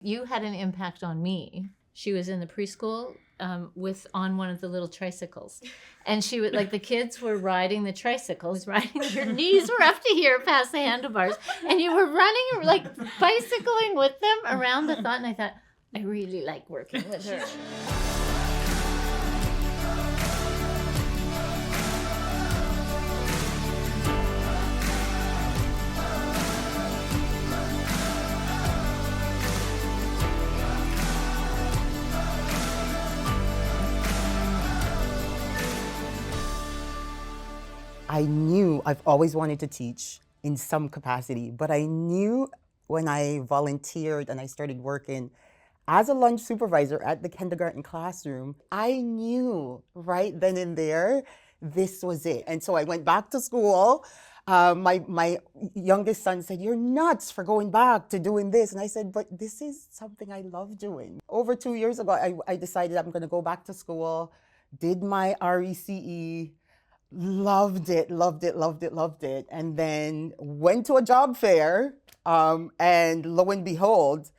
You had an impact on me. She was in the preschool on one of the little tricycles, and she would the kids were riding the tricycles, riding. Your knees were up to here past the handlebars, and you were running bicycling with them around the thought. And I thought, I really like working with her. I knew I've always wanted to teach in some capacity, but I knew when I volunteered and I started working as a lunch supervisor at the kindergarten classroom, I knew right then and there, this was it. And so I went back to school. My youngest son said, "You're nuts for going back to doing this." And I said, "But this is something I love doing." Over 2 years ago, I decided I'm going to go back to school, did my RECE, loved it, and then went to a job fair, and lo and behold,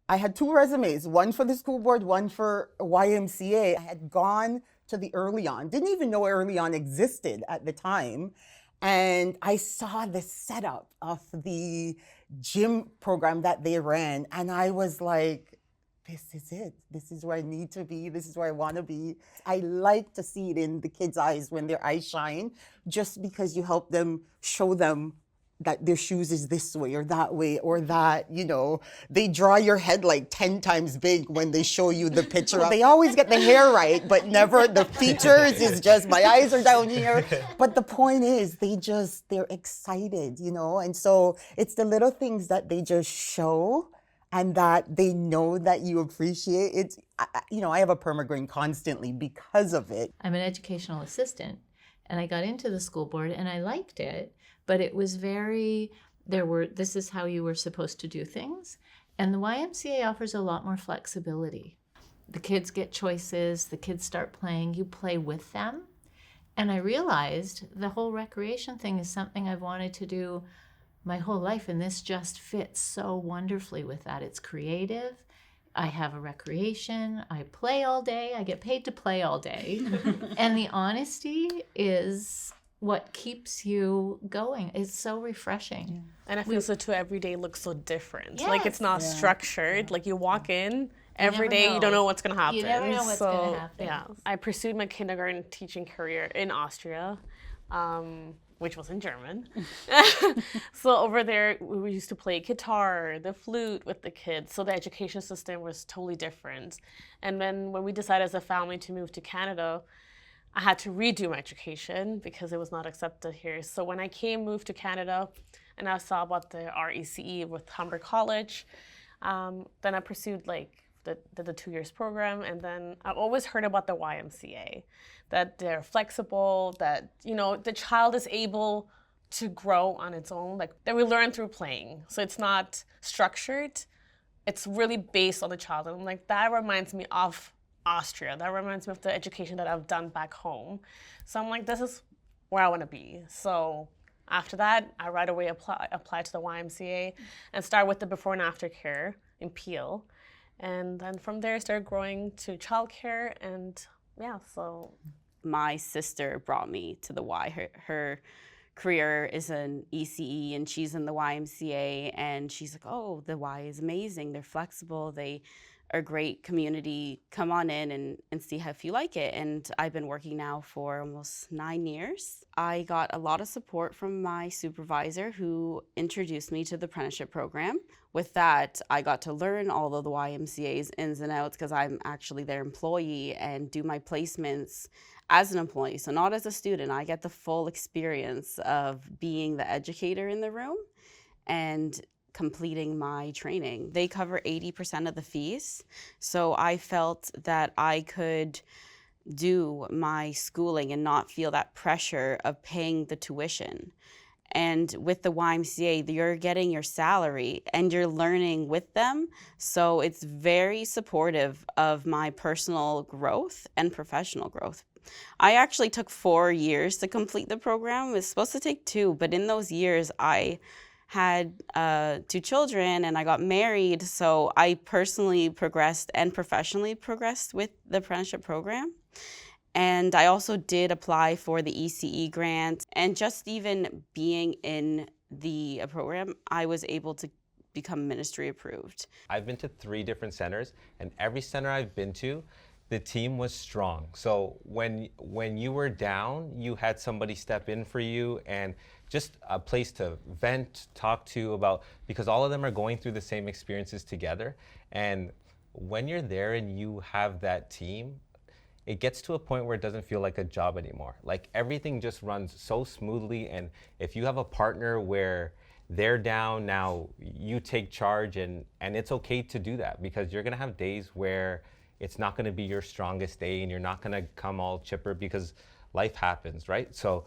I had 2 resumes, one for the school board, one for YMCA. I had gone to the Early On, didn't even know Early On existed at the time, and I saw the setup of the gym program that they ran, and I was like, this is it. This is where I need to be. This is where I want to be. I like to see it in the kids' eyes when their eyes shine, just because you help them, show them that their shoes is this way or that, they draw your head like 10 times big when they show you the picture. They always get the hair right, but never the features is just my eyes are down here. But the point is they're excited, and so it's the little things that they just show and that they know that you appreciate it. I have a perma-grain constantly because of it. I'm an educational assistant, and I got into the school board, and I liked it, but it was this is how you were supposed to do things. And the YMCA offers a lot more flexibility. The kids get choices, the kids start playing, you play with them. And I realized the whole recreation thing is something I've wanted to do my whole life, and this just fits so wonderfully with that. It's creative. I have a recreation. I play all day. I get paid to play all day. And the honesty is what keeps you going. It's so refreshing. Yeah. And I feel so too, every day looks so different. Yes. Like it's not structured. Like you walk in, every day you don't know what's going to happen. You never know what's going to happen. Yeah. I pursued my kindergarten teaching career in Austria. Which was in German. So over there, we used to play guitar, the flute with the kids. So the education system was totally different. And then when we decided as a family to move to Canada, I had to redo my education because it was not accepted here. So when I moved to Canada, and I saw about the RECE with Humber College, then I pursued the 2 years program, and then I've always heard about the YMCA, that they're flexible, that the child is able to grow on its own, that we learn through playing. So it's not structured, it's really based on the child. And I'm like, that reminds me of Austria, that reminds me of the education that I've done back home. So I'm like, this is where I want to be. So after that, I right away applied to the YMCA and started with the before and after care in Peel. And then from there, I started growing to childcare, and so. My sister brought me to the Y. Her career is an ECE, and she's in the YMCA, and she's like, "Oh, the Y is amazing. They're flexible. They are a great community. Come on in and see if you like it." And I've been working now for almost 9 years. I got a lot of support from my supervisor, who introduced me to the apprenticeship program. With that, I got to learn all of the YMCA's ins and outs because I'm actually their employee and do my placements as an employee. So not as a student. I get the full experience of being the educator in the room and completing my training. They cover 80% of the fees. So I felt that I could do my schooling and not feel that pressure of paying the tuition. And with the YMCA, you're getting your salary and you're learning with them. So it's very supportive of my personal growth and professional growth. I actually took 4 years to complete the program. It was supposed to take 2, but in those years, I had 2 children and I got married, so I personally progressed and professionally progressed with the apprenticeship program. And I also did apply for the ECE grant, and just even being in the program, I was able to become ministry approved. I've been to 3 different centers, and every center I've been to, the team was strong. So when you were down, you had somebody step in for you, and just a place to vent, talk to about, because all of them are going through the same experiences together. And when you're there and you have that team, it gets to a point where it doesn't feel like a job anymore. Like everything just runs so smoothly, and if you have a partner where they're down, now you take charge, and it's okay to do that, because you're gonna have days where it's not gonna be your strongest day and you're not gonna come all chipper because life happens, right? So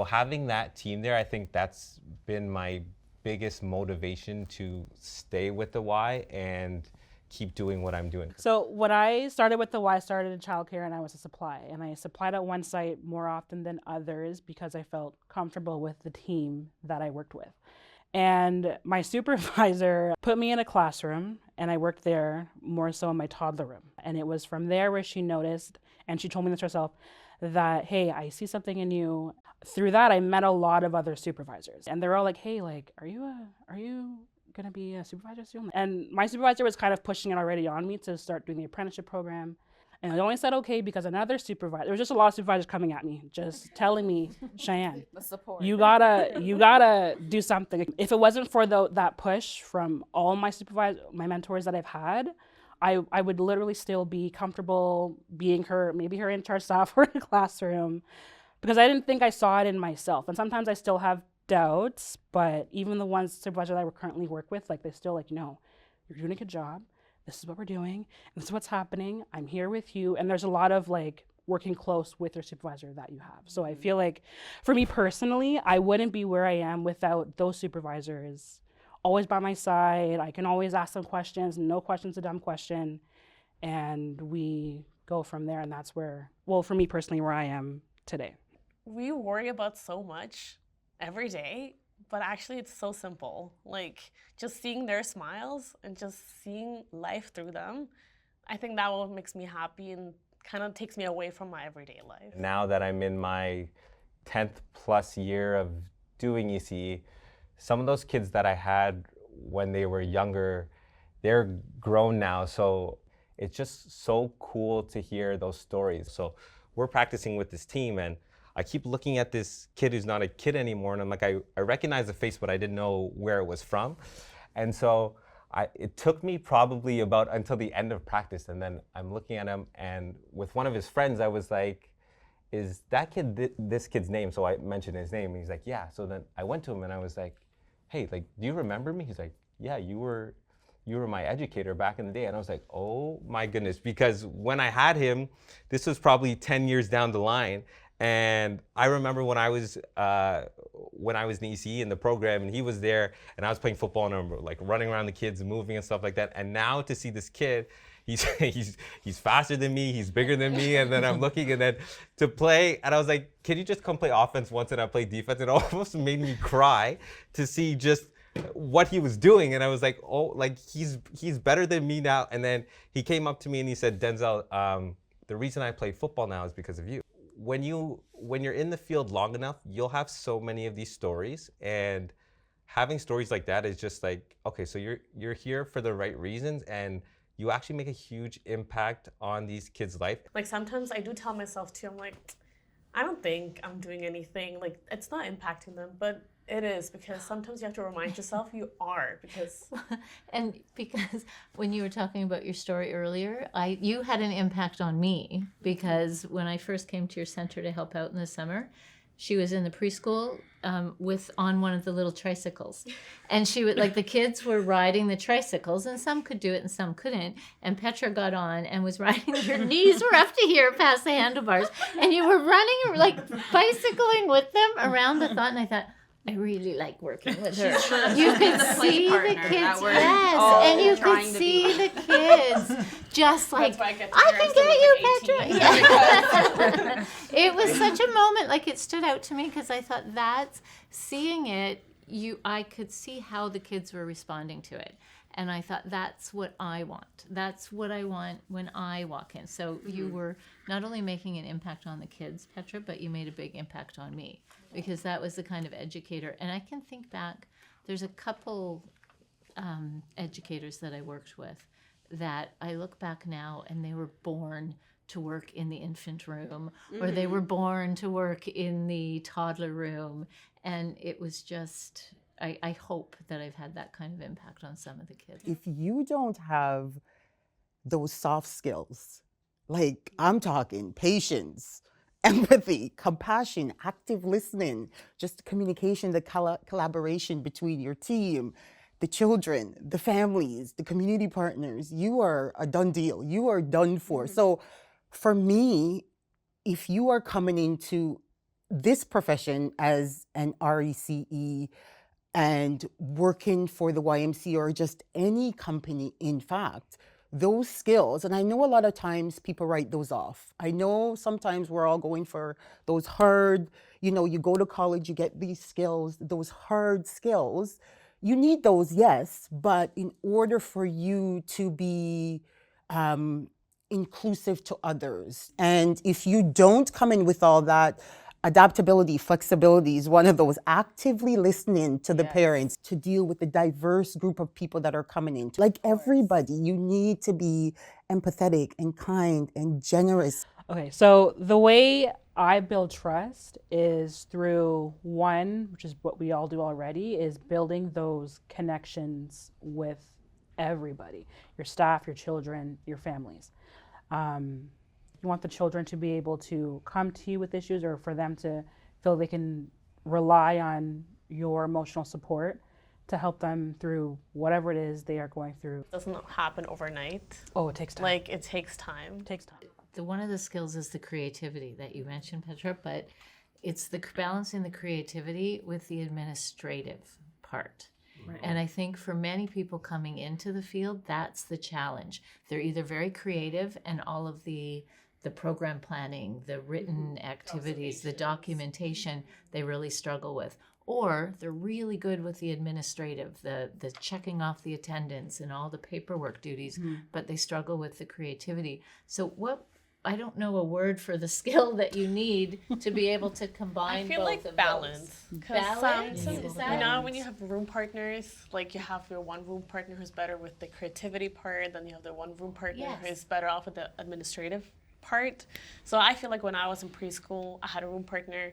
having that team there, I think that's been my biggest motivation to stay with the Y and keep doing what I'm doing. So when I started with the Y, I started in childcare and I was a supply. And I supplied at one site more often than others because I felt comfortable with the team that I worked with. And my supervisor put me in a classroom and I worked there more so in my toddler room. And it was from there where she noticed, and she told me this herself, that, hey, I see something in you. Through that, I met a lot of other supervisors. And they're all like, hey, like, are you gonna be a supervisor soon? And my supervisor was kind of pushing it already on me to start doing the apprenticeship program. And I only said okay because another supervisor, there was just a lot of supervisors coming at me, just telling me, Cheyenne, The support. you gotta do something. If it wasn't for that push from all my my mentors that I've had, I would literally still be comfortable being maybe her in-charge staff or in a classroom, because I didn't think I saw it in myself. And sometimes I still have doubts, but even the ones supervisors that I currently work with, like, they still like, no, you're doing a good job. This is what we're doing. This is what's happening. I'm here with you. And there's a lot of like working close with your supervisor that you have. So I feel like for me personally, I wouldn't be where I am without those supervisors always by my side. I can always ask them questions. No question's a dumb question. And we go from there. And that's where, well, for me personally, where I am today. We worry about so much every day, but actually it's so simple. Like just seeing their smiles and just seeing life through them, I think that what makes me happy and kind of takes me away from my everyday life. Now that I'm in my 10th plus year of doing ECE, some of those kids that I had when they were younger, they're grown now. So it's just so cool to hear those stories. So we're practicing with this team, and I keep looking at this kid who's not a kid anymore, and I'm like, I recognize the face, but I didn't know where it was from. And so it took me probably about until the end of practice, and then I'm looking at him, and with one of his friends, I was like, is that kid this kid's name? So I mentioned his name, and he's like, yeah. So then I went to him and I was like, hey, like, do you remember me? He's like, yeah, you were my educator back in the day. And I was like, oh my goodness, because when I had him, this was probably 10 years down the line. And I remember when I was in ECE in the program, and he was there, and I was playing football, and I'm like running around the kids, moving and stuff like that. And now to see this kid, he's faster than me, he's bigger than me, and then I'm looking, and then to play, and I was like, can you just come play offense once and I play defense? It almost made me cry to see just what he was doing, and I was like, oh, like he's better than me now. And then he came up to me and he said, Denzel, the reason I play football now is because of you. When you're in the field long enough, you'll have so many of these stories, and having stories like that is just like, okay, so you're here for the right reasons, and you actually make a huge impact on these kids' life. Like sometimes I do tell myself too, I'm like, I don't think I'm doing anything, like it's not impacting them, but it is, because sometimes you have to remind yourself you are, because... And because when you were talking about your story earlier, you had an impact on me, because when I first came to your center to help out in the summer, she was in the preschool on one of the little tricycles. And she would, like, the kids were riding the tricycles, and some could do it and some couldn't. And Petra got on and was riding, your knees were up to here past the handlebars, and you were running, like, bicycling with them around the thought, and I thought, I really like working with her. You could see the kids, yes, and you could see the kids just like, I can get you, Petra. Yeah. It was such a moment, like it stood out to me, because I thought seeing it, I could see how the kids were responding to it. And I thought, that's what I want. That's what I want when I walk in. So you were not only making an impact on the kids, Petra, but you made a big impact on me, because that was the kind of educator. And I can think back, there's a couple educators that I worked with that I look back now, and they were born to work in the infant room, or they were born to work in the toddler room. And it was just, I hope that I've had that kind of impact on some of the kids. If you don't have those soft skills, like I'm talking patience, empathy, compassion, active listening, just communication, the collaboration between your team, the children, the families, the community partners, you are a done deal. You are done for. So for me, if you are coming into this profession as an RECE and working for the YMCA or just any company, in fact, those skills, and I know a lot of times people write those off. I know sometimes we're all going for those hard, you go to college, you get these skills, those hard skills. You need those, yes, but in order for you to be inclusive to others, and if you don't come in with all that, adaptability, flexibility is one of those. Actively listening to the parents to deal with the diverse group of people that are coming in. Like everybody, you need to be empathetic and kind and generous. Okay, so the way I build trust is through one, which is what we all do already, is building those connections with everybody, your staff, your children, your families. You want the children to be able to come to you with issues, or for them to feel they can rely on your emotional support to help them through whatever it is they are going through. It doesn't happen overnight. Oh, it takes time. Like, it takes time. It takes time. One of the skills is the creativity that you mentioned, Petra, but it's the balancing the creativity with the administrative part. Right. And I think for many people coming into the field, that's the challenge. They're either very creative and all of the program planning, the written activities, the documentation, they really struggle with. Or they're really good with the administrative, the checking off the attendance and all the paperwork duties, but they struggle with the creativity. So I don't know a word for the skill that you need to be able to combine I feel both like of balance. Balance? Is that, when you have room partners, like you have your one room partner who's better with the creativity part, then you have the one room partner who's better off with the administrative part. So I feel like when I was in preschool, I had a room partner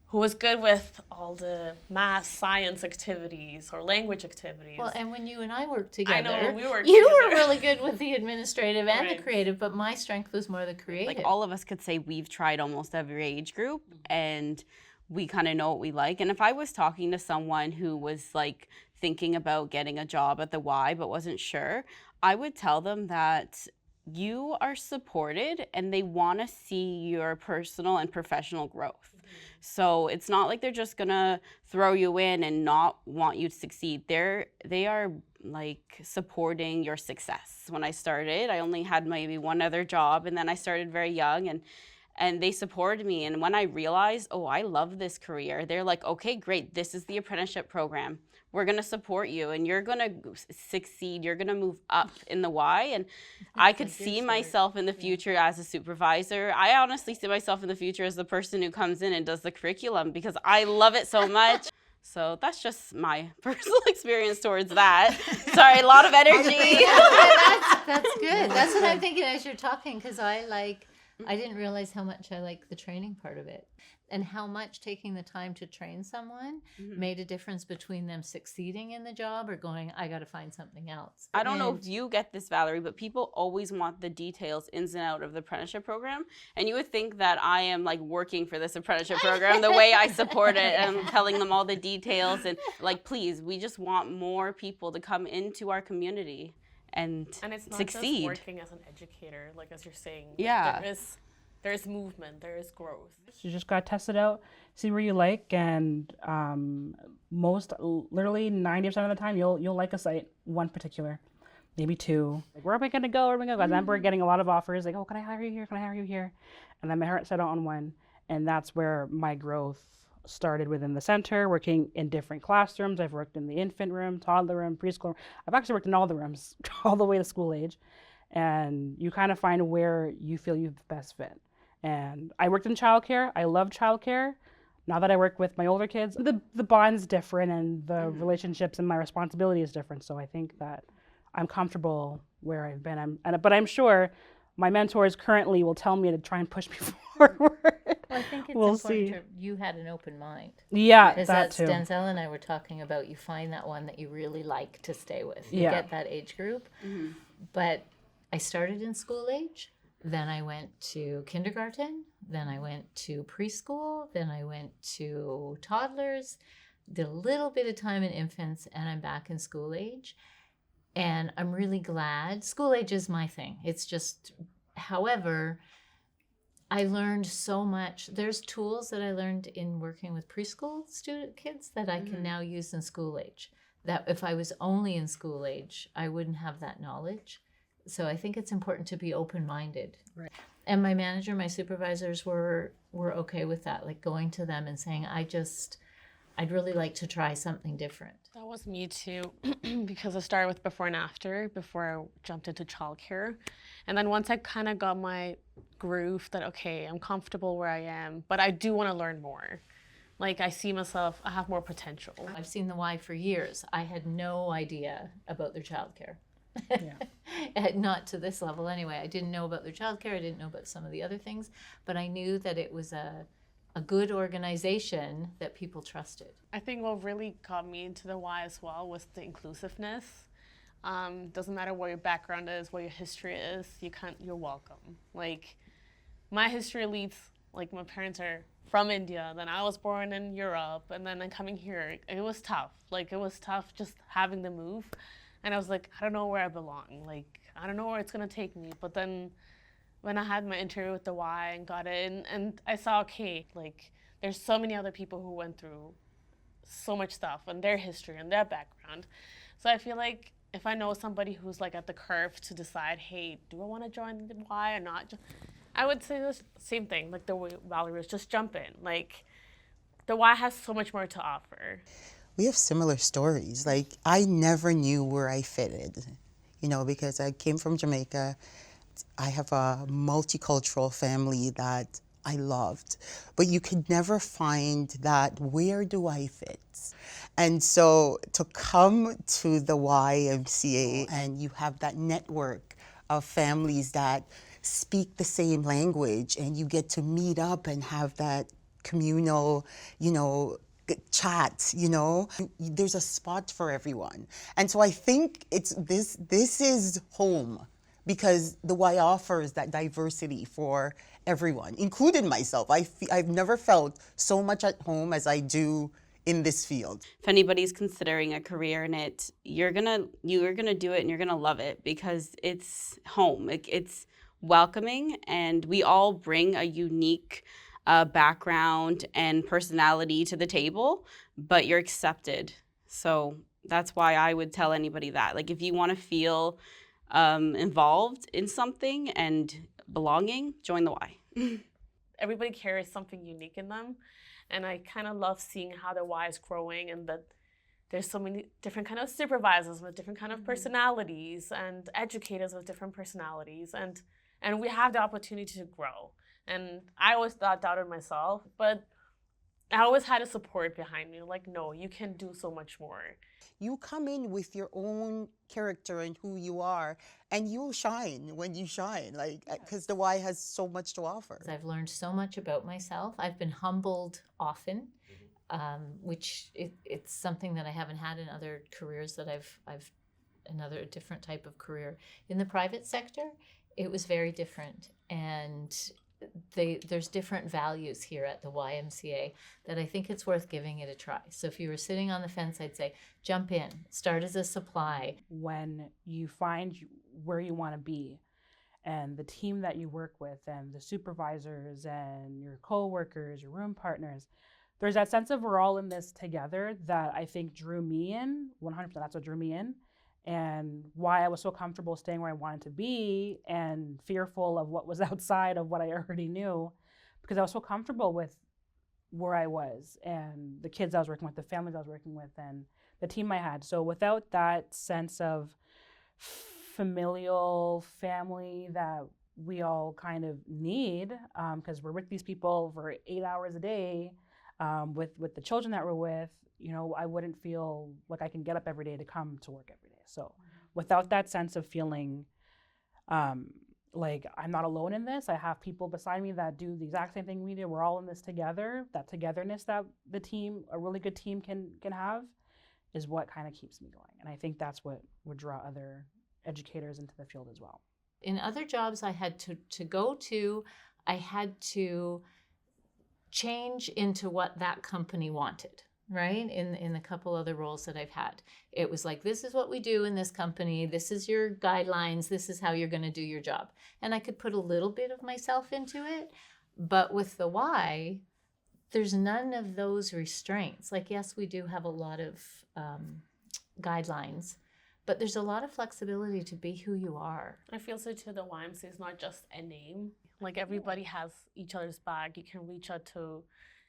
who was good with all the math, science activities or language activities. Well, and when you and I worked together, I know, we worked you together. were really good with the administrative and the creative, but my strength was more the creative. Like all of us could say we've tried almost every age group, and we kind of know what we like. And if I was talking to someone who was like thinking about getting a job at the Y but wasn't sure, I would tell them that you are supported and they want to see your personal and professional growth. So it's not like they're just gonna throw you in and not want you to succeed. They are like supporting your success. When I started, I only had maybe one other job, and then I started very young, and they supported me. And when I realized, oh, I love this career, they're like, okay, great, this is the apprenticeship program. We're going to support you, and you're going to succeed. You're going to move up in the Y. And I could see myself in the future as a supervisor. I honestly see myself in the future as the person who comes in and does the curriculum, because I love it so much. So that's just my personal experience towards that. Sorry, a lot of energy. That's good. That's what I'm thinking as you're talking, because I didn't realize how much I like the training part of it, and how much taking the time to train someone made a difference between them succeeding in the job or going, I got to find something else. I don't know if you get this, Valerie, but people always want the details ins and out of the apprenticeship program. And you would think that I am like working for this apprenticeship program, the way I support it and telling them all the details. And like, please, we just want more people to come into our community and it's not succeed. Just working as an educator, like as you're saying. Yeah. There's movement, there is growth. You just got to test it out, see where you like, and literally 90% of the time, you'll like a site, one particular, maybe two. Like, where am I gonna go? Where am I gonna go? I remember getting a lot of offers, like, oh, can I hire you here? Can I hire you here? And then my heart settled on one, and that's where my growth started within the center, working in different classrooms. I've worked in the infant room, toddler room, preschool room. I've actually worked in all the rooms, all the way to school age. And you kind of find where you feel you best fit. And I worked in childcare. I love childcare. Now that I work with my older kids, the bond's different and the relationships and my responsibility is different. So I think that I'm comfortable where I've been. But I'm sure my mentors currently will tell me to try and push me forward. Well, I think it's We'll important see. you had an open mind. Yeah, Because that that's too. Denzel and I were talking about, you find that one that you really like to stay with. You Yeah. get that age group. But I started in school age, then I went to kindergarten, then I went to preschool, then I went to toddlers, did a little bit of time in infants, and I'm back in school age. And I'm really glad. School age is my thing. It's just, however, I learned so much. There's tools that I learned in working with preschool student kids that I can now use in school age. That if I was only in school age, I wouldn't have that knowledge. So I think it's important to be open-minded. Right. And my manager, my supervisors were okay with that, like going to them and saying, I'd really like to try something different. That was me too, because I started with before and after, before I jumped into childcare. And then once I kind of got my groove that, okay, I'm comfortable where I am, but I do want to learn more. Like I see myself, I have more potential. I've seen the Y for years. I had no idea about their childcare. Not to this level anyway. I didn't know about their childcare. I didn't know about some of the other things, but I knew that it was a good organization that people trusted. I think what really got me into the Y as well was the inclusiveness. Doesn't matter what your background is, what your history is, you're welcome. Like my history leads, like my parents are from India, then I was born in Europe, and then coming here, it was tough. Like it was tough just having to move. And I was like, I don't know where I belong. Like, I don't know where it's gonna take me. But then when I had my interview with the Y and got in, and I saw, okay, like there's so many other people who went through so much stuff and their history and their background. So I feel like if I know somebody who's like at the curve to decide, hey, do I want to join the Y or not? I would say the same thing, like the way Valerie was, just jump in. Like the Y has so much more to offer. We have similar stories. Like, I never knew where I fitted, because I came from Jamaica. I have a multicultural family that I loved, but you could never find that, where do I fit? And so to come to the YMCA and you have that network of families that speak the same language and you get to meet up and have that communal, chat, there's a spot for everyone. And so I think this is home, because the Y offers that diversity for everyone, including myself. I've never felt so much at home as I do in this field. If anybody's considering a career in it, you're gonna do it and you're gonna love it, because it's home. It's welcoming, and we all bring a unique background and personality to the table, but you're accepted. So that's why I would tell anybody that, like, if you want to feel involved in something and belonging, join the Y. Everybody carries something unique in them, and I kind of love seeing how the Y is growing, and that there's so many different kind of supervisors with different kind of personalities, and educators with different personalities, and we have the opportunity to grow. And I always doubted myself, but I always had a support behind me. Like, no, you can do so much more. You come in with your own character and who you are, and you'll shine when you shine, because the Y has so much to offer. I've learned so much about myself. I've been humbled often, which it's something that I haven't had in other careers that I've another different type of career. In the private sector, it was very different, and there's different values here at the YMCA that I think it's worth giving it a try. So if you were sitting on the fence, I'd say jump in, start as a supply. When you find where you want to be, and the team that you work with, and the supervisors and your co-workers, your room partners, there's that sense of we're all in this together that I think drew me in. 100%, that's what drew me in. And why I was so comfortable staying where I wanted to be and fearful of what was outside of what I already knew, because I was so comfortable with where I was and the kids I was working with, the families I was working with, and the team I had. So without that sense of familial family that we all kind of need, because we're with these people for 8 hours a day, with the children that we're with, you know, I wouldn't feel like I can get up every day to come to work every day. So without that sense of feeling like I'm not alone in this, I have people beside me that do the exact same thing we do. We're all in this together. That togetherness that the team, a really good team can have, is what kind of keeps me going. And I think that's what would draw other educators into the field as well. In other jobs I had to go to, I had to change into what that company wanted, right? In a couple other roles that I've had. It was like, this is what we do in this company. This is your guidelines. This is how you're going to do your job. And I could put a little bit of myself into it. But with the Y, there's none of those restraints. Like, yes, we do have a lot of guidelines, but there's a lot of flexibility to be who you are. I feel so too. The YMCA is not just a name. Like, everybody has each other's back. You can reach out to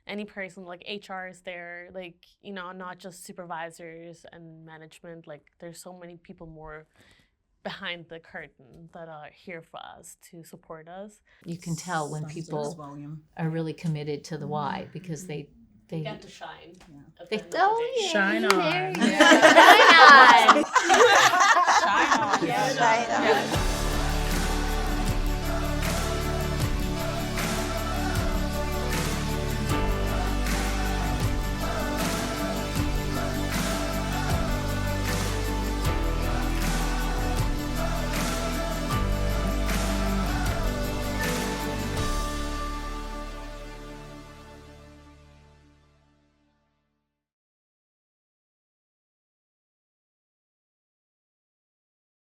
any person. Like, HR is there. Like, you know, not just supervisors and management. Like, there's so many people more behind the curtain that are here for us to support us. You can tell when people are really committed to the Y because they Get to shine. at they the end of the day. Shine on. There you go. Shine on. Shine on. Shine on.